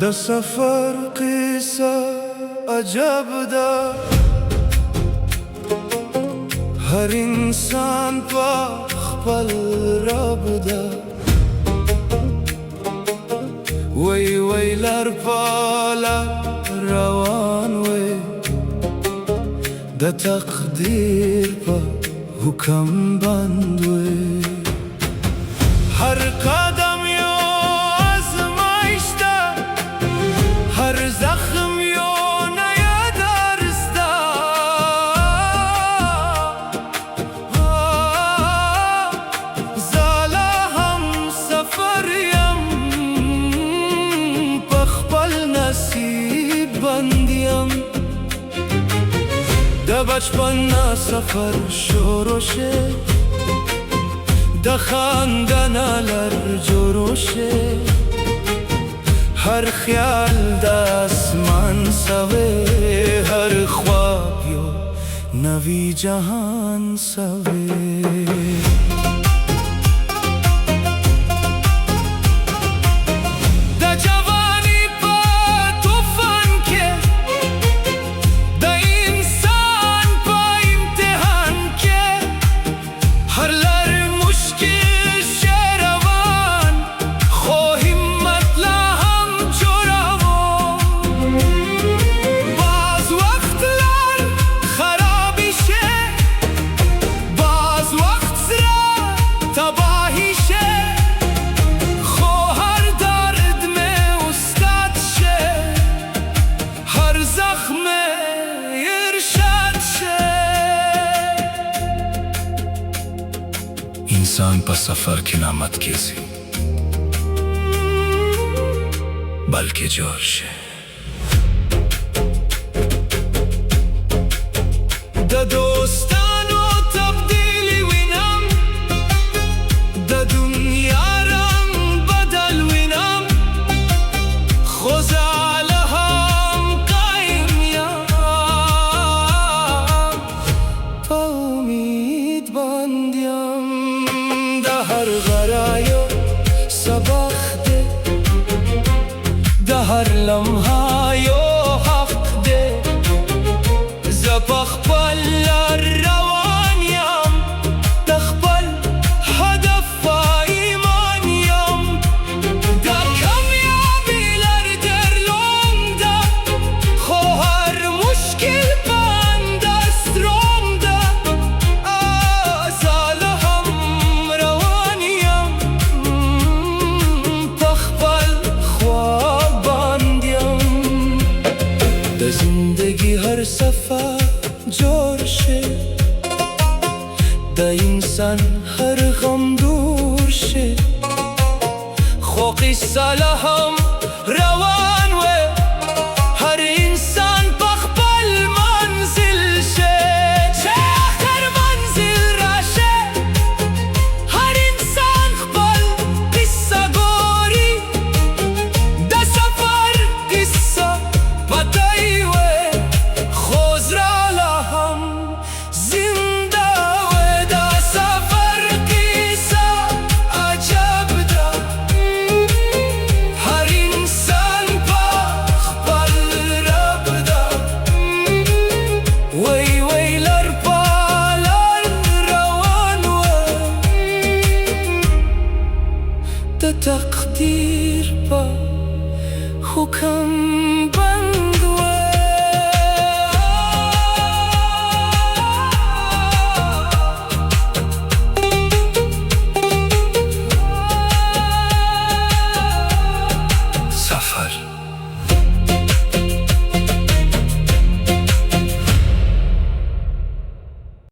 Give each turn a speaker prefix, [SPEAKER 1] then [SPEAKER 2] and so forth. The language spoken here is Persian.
[SPEAKER 1] د سفر قصه عجب ده، هر انسان په خپل رب ده. وی وی لار پالا روان وی د تقدیر په حکم بند وی. هر قدم یو آزمایش ده، هر زخم یو نیا درس ده. زالا هم سفر یم په خپل نصیب بندیم. د بچپن سفر شروع شه، د خواندن لر جوړ شه. هر خیال د اسمان سوی، هر خواب یو نوی جهان سوی. इंसान पर सफर की नामत कैसी बल्कि जोश है. द दोस्तानो तब्दीली विनम, द दुनिया रंग बदल विनम. खुजाल हम कायम याम उम्मीद बंदियम. हर गरायो सबक दे, د هر لمحه یو حق دے. زه په خپل لار روان یم، د خپل هدف ایمان یم. دا کامیابی لار درلود ده، خو هر مشکل بنده سترون ده. زاله هم روان یم په خپل خواب باندیم. د زندگی هر سفر جوړ شه، د انسان هر غم دور شه. خو قصه له هم روان وی، هر انسان په خپل منزل شه. چې آخر منزل راشه، هر انسان خپل قصه ګوري. د سفر قصه پتهی وی، خو زړه لا هم زنده وی. دا سفر قصه عجب ده، هر انسان په خپل رب ده. وی وی لر په لار روان وی د تقدیر په حکم